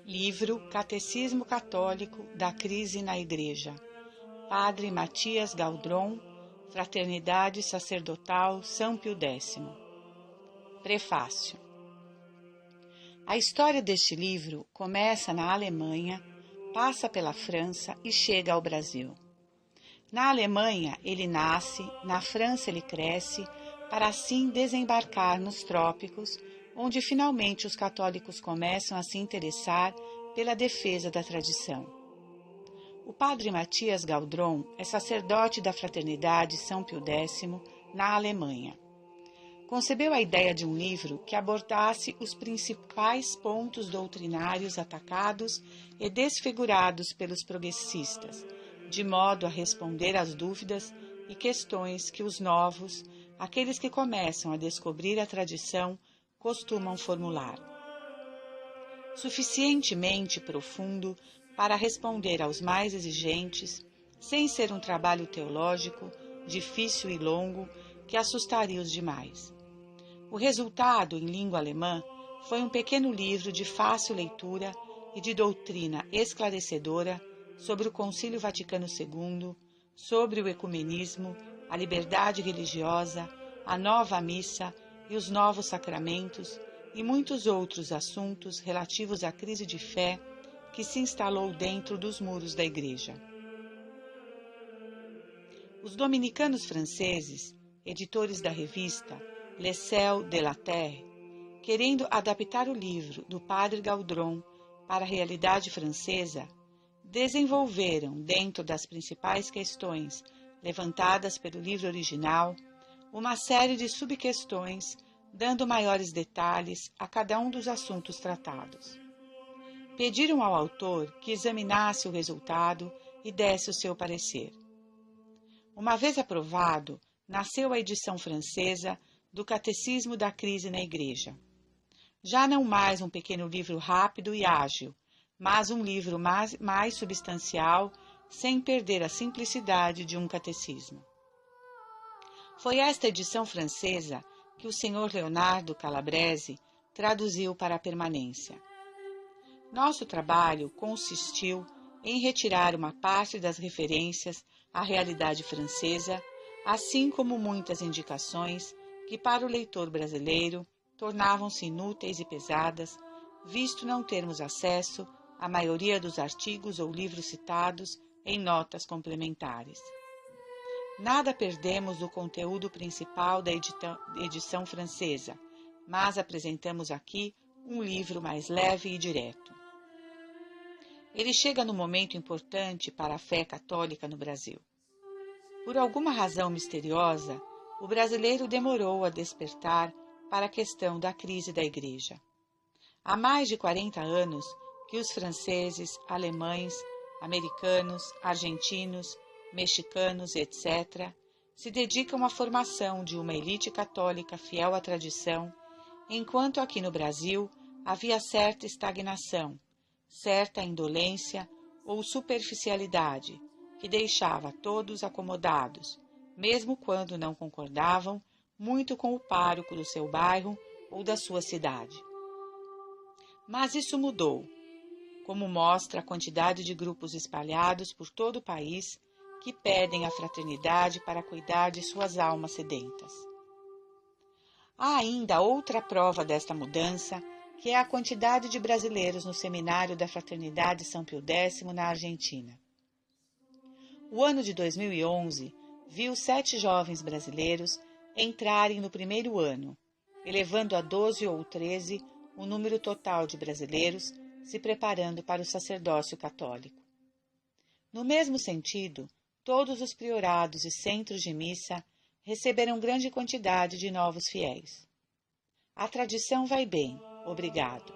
Livro Catecismo Católico da Crise na Igreja, Padre Matias Galdron, Fraternidade Sacerdotal São Pio X. Prefácio. A história deste livro começa na Alemanha, passa pela França e chega ao Brasil. Na Alemanha ele nasce, na França ele cresce, para assim desembarcar nos trópicos, onde finalmente os católicos começam a se interessar pela defesa da tradição. O padre Matias Galdron é sacerdote da Fraternidade São Pio X na Alemanha. Concebeu a ideia de um livro que abordasse os principais pontos doutrinários atacados e desfigurados pelos progressistas, de modo a responder às dúvidas e questões que os novos, aqueles que começam a descobrir a tradição, costumam formular. Suficientemente profundo para responder aos mais exigentes, sem ser um trabalho teológico, difícil e longo, que assustaria os demais. O resultado, em língua alemã, foi um pequeno livro de fácil leitura e de doutrina esclarecedora sobre o Concílio Vaticano II, sobre o ecumenismo, a liberdade religiosa, a nova missa e os novos sacramentos e muitos outros assuntos relativos à crise de fé que se instalou dentro dos muros da Igreja. Os dominicanos franceses, editores da revista Le Ciel de la Terre, querendo adaptar o livro do padre Galdron para a realidade francesa, desenvolveram, dentro das principais questões levantadas pelo livro original, uma série de subquestões, dando maiores detalhes a cada um dos assuntos tratados. Pediram ao autor que examinasse o resultado e desse o seu parecer. Uma vez aprovado, nasceu a edição francesa do Catecismo da Crise na Igreja. Já não mais um pequeno livro rápido e ágil, mas um livro mais substancial, sem perder a simplicidade de um catecismo. Foi esta edição francesa que o Sr. Leonardo Calabrese traduziu para a permanência. Nosso trabalho consistiu em retirar uma parte das referências à realidade francesa, assim como muitas indicações que para o leitor brasileiro tornavam-se inúteis e pesadas, visto não termos acesso à maioria dos artigos ou livros citados em notas complementares. Nada perdemos do conteúdo principal da edição francesa, mas apresentamos aqui um livro mais leve e direto. Ele chega num momento importante para a fé católica no Brasil. Por alguma razão misteriosa, o brasileiro demorou a despertar para a questão da crise da Igreja. Há mais de 40 anos que os franceses, alemães, americanos, argentinos, mexicanos, etc., se dedicam à formação de uma elite católica fiel à tradição, enquanto aqui no Brasil havia certa estagnação, certa indolência ou superficialidade, que deixava todos acomodados, mesmo quando não concordavam muito com o pároco do seu bairro ou da sua cidade. Mas isso mudou, como mostra a quantidade de grupos espalhados por todo o país que pedem a fraternidade para cuidar de suas almas sedentas. Há ainda outra prova desta mudança, que é a quantidade de brasileiros no seminário da Fraternidade São Pio X na Argentina. O ano de 2011 viu 7 jovens brasileiros entrarem no primeiro ano, elevando a 12 ou 13 o número total de brasileiros se preparando para o sacerdócio católico. No mesmo sentido, todos os priorados e centros de missa receberam grande quantidade de novos fiéis. A tradição vai bem, obrigado.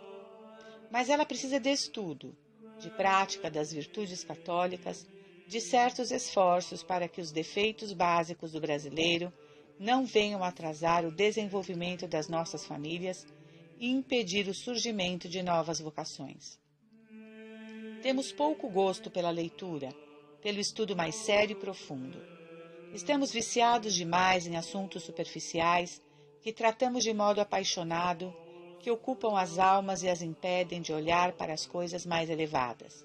Mas ela precisa de estudo, de prática das virtudes católicas, de certos esforços para que os defeitos básicos do brasileiro não venham atrasar o desenvolvimento das nossas famílias e impedir o surgimento de novas vocações. Temos pouco gosto pela leitura, pelo estudo mais sério e profundo. Estamos viciados demais em assuntos superficiais que tratamos de modo apaixonado que ocupam as almas e as impedem de olhar para as coisas mais elevadas.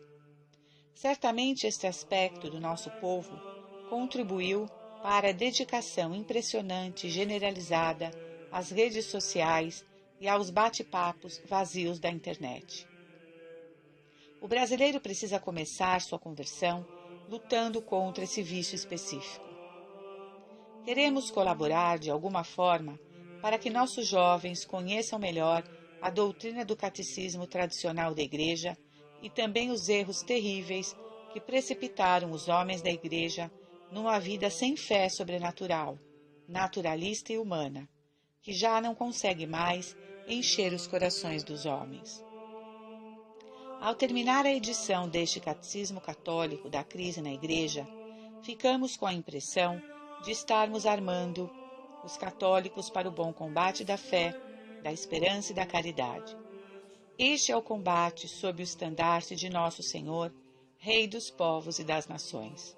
Certamente este aspecto do nosso povo contribuiu para a dedicação impressionante e generalizada às redes sociais e aos bate-papos vazios da internet. O brasileiro precisa começar sua conversão lutando contra esse vício específico. Queremos colaborar de alguma forma para que nossos jovens conheçam melhor a doutrina do catecismo tradicional da Igreja e também os erros terríveis que precipitaram os homens da Igreja numa vida sem fé sobrenatural, naturalista e humana, que já não consegue mais encher os corações dos homens. Ao terminar a edição deste Catecismo Católico da Crise na Igreja, ficamos com a impressão de estarmos armando os católicos para o bom combate da fé, da esperança e da caridade. Este é o combate sob o estandarte de nosso Senhor, Rei dos povos e das nações.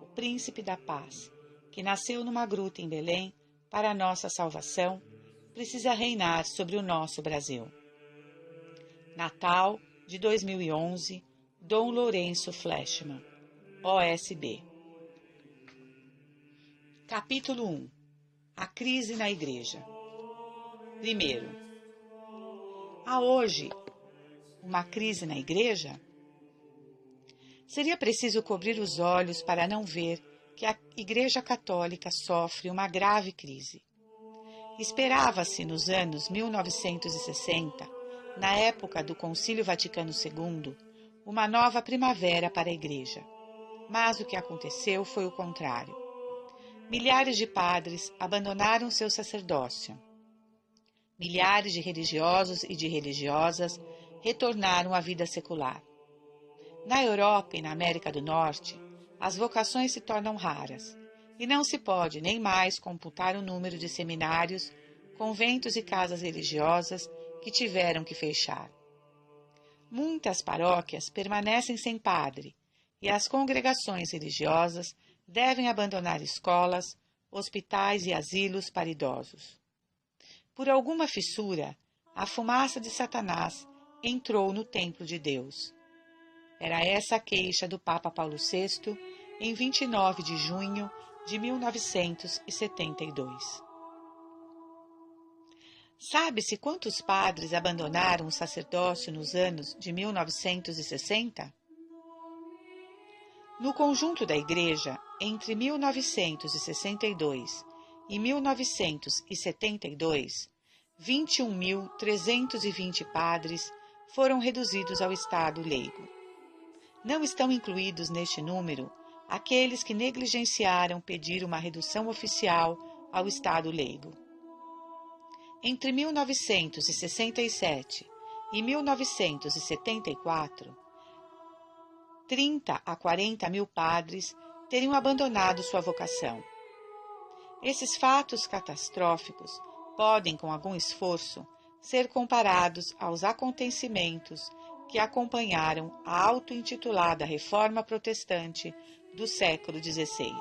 O Príncipe da Paz, que nasceu numa gruta em Belém para a nossa salvação, precisa reinar sobre o nosso Brasil. Natal de 2011, Dom Lourenço Fleshman, OSB. Capítulo 1. A crise na Igreja. Primeiro, há hoje uma crise na Igreja? Seria preciso cobrir os olhos para não ver que a Igreja Católica sofre uma grave crise. Esperava-se nos anos 1960, na época do Concílio Vaticano II, uma nova primavera para a Igreja. Mas o que aconteceu foi o contrário. Milhares de padres abandonaram seu sacerdócio. Milhares de religiosos e de religiosas retornaram à vida secular. Na Europa e na América do Norte, as vocações se tornam raras, e não se pode nem mais computar o número de seminários, conventos e casas religiosas que tiveram que fechar. Muitas paróquias permanecem sem padre, e as congregações religiosas devem abandonar escolas, hospitais e asilos para idosos. Por alguma fissura, a fumaça de Satanás entrou no templo de Deus. Era essa a queixa do Papa Paulo VI em 29 de junho de 1972. Sabe-se quantos padres abandonaram o sacerdócio nos anos de 1960? No conjunto da Igreja, entre 1962 e 1972, 21.320 padres foram reduzidos ao estado leigo. Não estão incluídos neste número aqueles que negligenciaram pedir uma redução oficial ao estado leigo. Entre 1967 e 1974, 30 a 40 mil padres teriam abandonado sua vocação. Esses fatos catastróficos podem, com algum esforço, ser comparados aos acontecimentos que acompanharam a auto-intitulada Reforma Protestante do século XVI.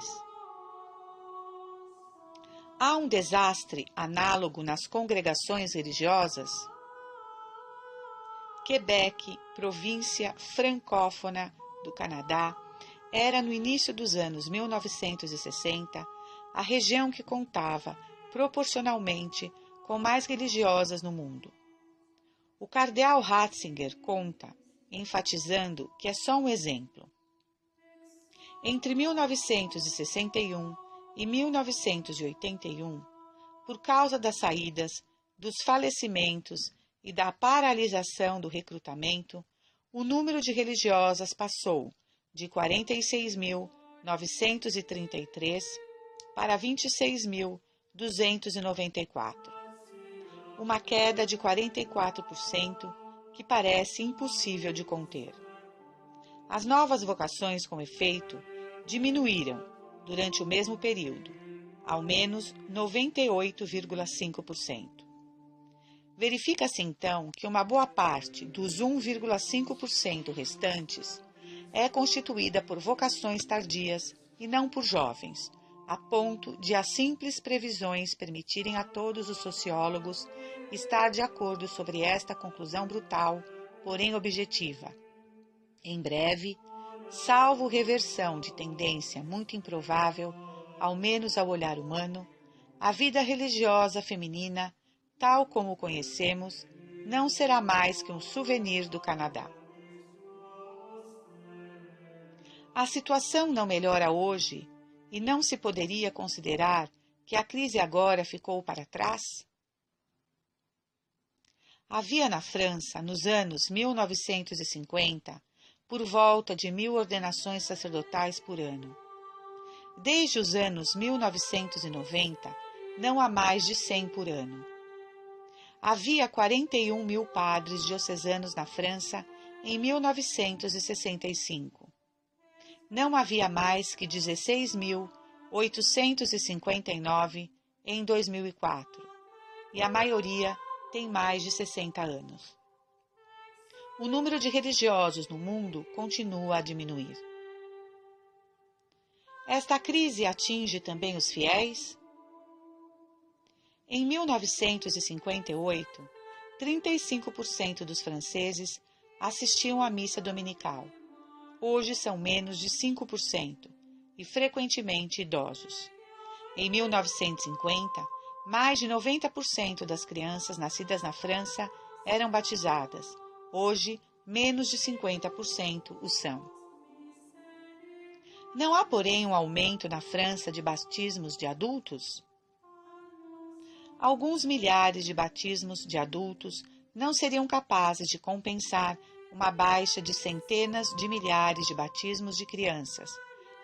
Há um desastre análogo nas congregações religiosas? Quebec, província francófona do Canadá, era no início dos anos 1960 a região que contava proporcionalmente com mais religiosas no mundo. O cardeal Ratzinger conta, enfatizando que é só um exemplo. Entre 1961 e 1981, por causa das saídas, dos falecimentos e da paralisação do recrutamento, o número de religiosas passou de 46.933 para 26.294. Uma queda de 44% que parece impossível de conter. As novas vocações, com efeito, diminuíram durante o mesmo período, ao menos 98,5%. Verifica-se então que uma boa parte dos 1,5% restantes é constituída por vocações tardias e não por jovens, a ponto de as simples previsões permitirem a todos os sociólogos estar de acordo sobre esta conclusão brutal, porém objetiva. Em breve, salvo reversão de tendência muito improvável, ao menos ao olhar humano, a vida religiosa feminina, tal como o conhecemos, não será mais que um souvenir do Canadá. A situação não melhora hoje e não se poderia considerar que a crise agora ficou para trás? Havia na França, nos anos 1950, por volta de 1.000 ordenações sacerdotais por ano. Desde os anos 1990, não há mais de 100 por ano. Havia 41.000 padres diocesanos na França em 1965. Não havia mais que 16.859 em 2004, e a maioria tem mais de 60 anos. O número de religiosos no mundo continua a diminuir. Esta crise atinge também os fiéis? Em 1958, 35% dos franceses assistiam à missa dominical. Hoje são menos de 5% e frequentemente idosos. Em 1950, mais de 90% das crianças nascidas na França eram batizadas. Hoje, menos de 50% o são. Não há, porém, um aumento na França de batismos de adultos? Alguns milhares de batismos de adultos não seriam capazes de compensar uma baixa de centenas de milhares de batismos de crianças,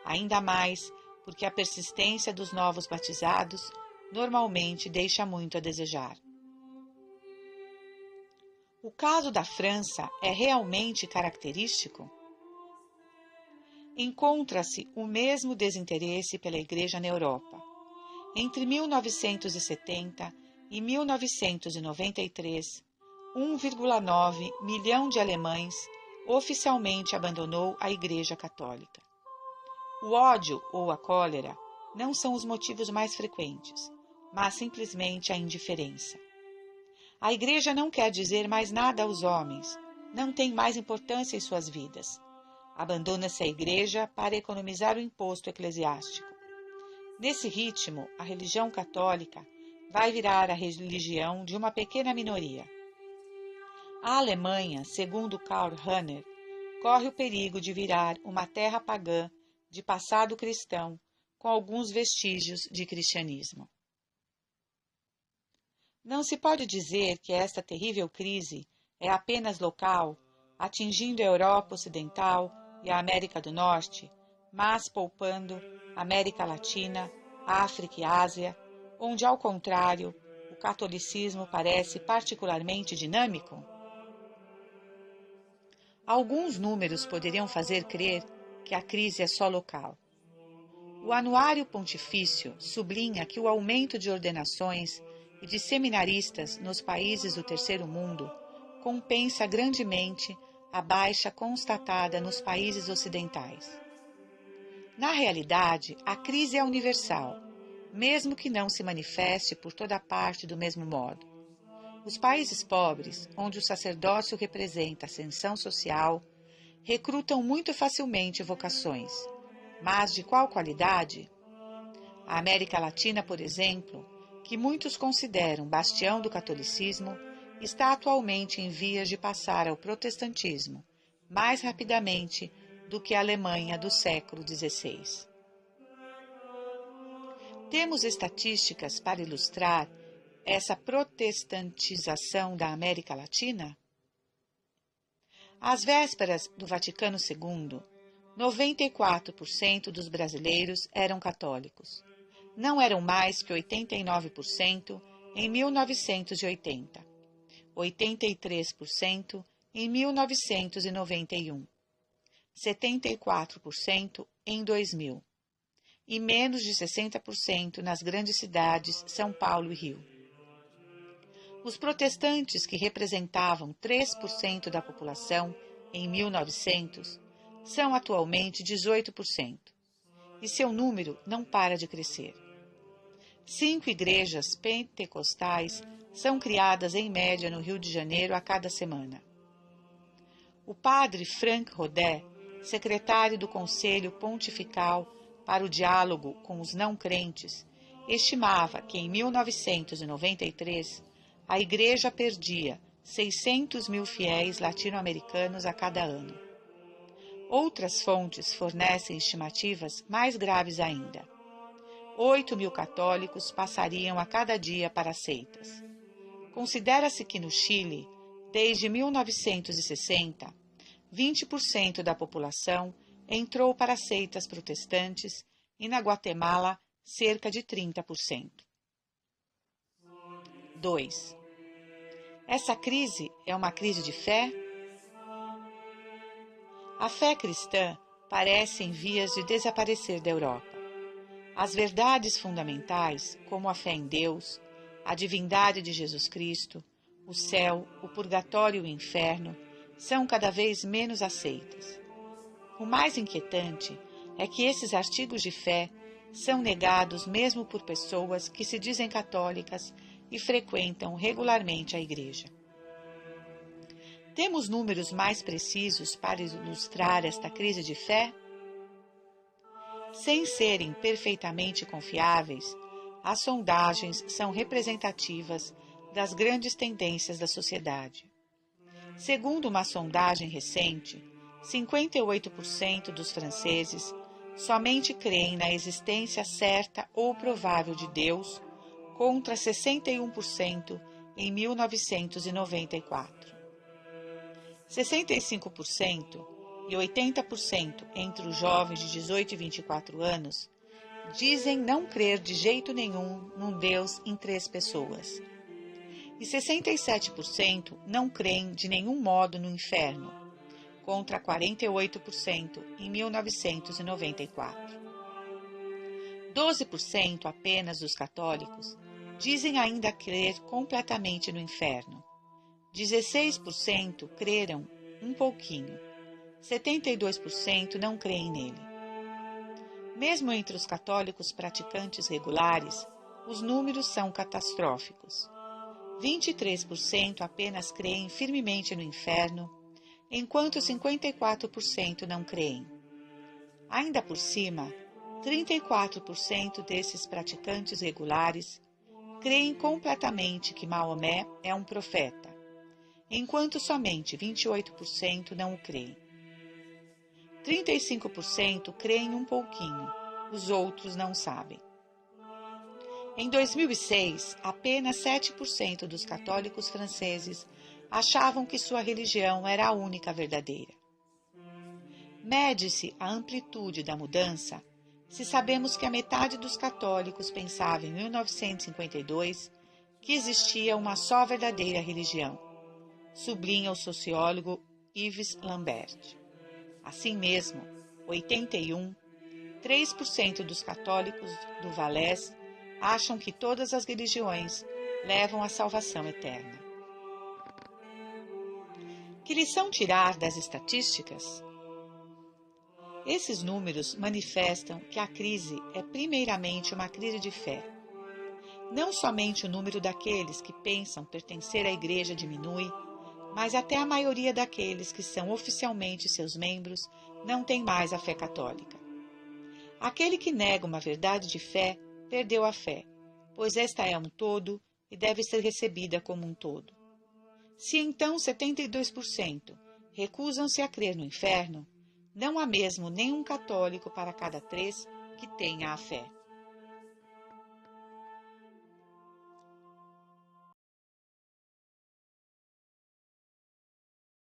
ainda mais porque a persistência dos novos batizados normalmente deixa muito a desejar. O caso da França é realmente característico? Encontra-se o mesmo desinteresse pela Igreja na Europa. Entre 1970 e 1993, 1,9 milhão de alemães oficialmente abandonou a Igreja Católica. O ódio ou a cólera não são os motivos mais frequentes, mas simplesmente a indiferença. A Igreja não quer dizer mais nada aos homens, não tem mais importância em suas vidas. Abandona-se a Igreja para economizar o imposto eclesiástico. Nesse ritmo, a religião católica vai virar a religião de uma pequena minoria. A Alemanha, segundo Karl Rahner, corre o perigo de virar uma terra pagã de passado cristão com alguns vestígios de cristianismo. Não se pode dizer que esta terrível crise é apenas local, atingindo a Europa Ocidental e a América do Norte, mas poupando América Latina, África e Ásia, onde, ao contrário, o catolicismo parece particularmente dinâmico? Alguns números poderiam fazer crer que a crise é só local. O Anuário Pontifício sublinha que o aumento de ordenações e de seminaristas nos países do Terceiro Mundo compensa grandemente a baixa constatada nos países ocidentais. Na realidade, a crise é universal, mesmo que não se manifeste por toda parte do mesmo modo. Os países pobres, onde o sacerdócio representa ascensão social, recrutam muito facilmente vocações. Mas de qual qualidade? A América Latina, por exemplo, que muitos consideram bastião do catolicismo, está atualmente em vias de passar ao protestantismo, mais rapidamente do que a Alemanha do século XVI. Temos estatísticas para ilustrar essa protestantização da América Latina? Às vésperas do Vaticano II, 94% dos brasileiros eram católicos. Não eram mais que 89% em 1980, 83% em 1991, 74% em 2000 e menos de 60% nas grandes cidades São Paulo e Rio. Os protestantes, que representavam 3% da população em 1900, são atualmente 18%, e seu número não para de crescer. 5 igrejas pentecostais são criadas em média no Rio de Janeiro a cada semana. O padre Frank Rodet, secretário do Conselho Pontifical para o Diálogo com os Não-Crentes, estimava que em 1993 a Igreja perdia 600 mil fiéis latino-americanos a cada ano. Outras fontes fornecem estimativas mais graves ainda. 8 mil católicos passariam a cada dia para seitas. Considera-se que no Chile, desde 1960, 20% da população entrou para seitas protestantes e na Guatemala, cerca de 30%. 2. Essa crise é uma crise de fé? A fé cristã parece em vias de desaparecer da Europa. As verdades fundamentais, como a fé em Deus, a divindade de Jesus Cristo, o céu, o purgatório e o inferno, são cada vez menos aceitas. O mais inquietante é que esses artigos de fé são negados mesmo por pessoas que se dizem católicas e frequentam regularmente a igreja. Temos números mais precisos para ilustrar esta crise de fé? Sem serem perfeitamente confiáveis, as sondagens são representativas das grandes tendências da sociedade. Segundo uma sondagem recente, 58% dos franceses somente creem na existência certa ou provável de Deus, contra 61% em 1994. 65% e 80% entre os jovens de 18 e 24 anos dizem não crer de jeito nenhum num Deus em 3 pessoas. E 67% não creem de nenhum modo no inferno, contra 48% em 1994. 12% apenas dos católicos dizem ainda crer completamente no inferno. 16% creram um pouquinho. 72% não creem nele. Mesmo entre os católicos praticantes regulares, os números são catastróficos. 23% apenas creem firmemente no inferno, enquanto 54% não creem. Ainda por cima, 34% desses praticantes regulares creem completamente que Maomé é um profeta, enquanto somente 28% não o creem. 35% creem um pouquinho, os outros não sabem. Em 2006, apenas 7% dos católicos franceses achavam que sua religião era a única verdadeira. Mede-se a amplitude da mudança se sabemos que a metade dos católicos pensava em 1952 que existia uma só verdadeira religião, sublinha o sociólogo Yves Lambert. Assim mesmo, 3% dos católicos do Valais acham que todas as religiões levam à salvação eterna. Que lição tirar das estatísticas? Esses números manifestam que a crise é primeiramente uma crise de fé. Não somente o número daqueles que pensam pertencer à igreja diminui, mas até a maioria daqueles que são oficialmente seus membros não tem mais a fé católica. Aquele que nega uma verdade de fé perdeu a fé, pois esta é um todo e deve ser recebida como um todo. Se então 72% recusam-se a crer no inferno, não há mesmo nenhum católico para cada 3 que tenha a fé.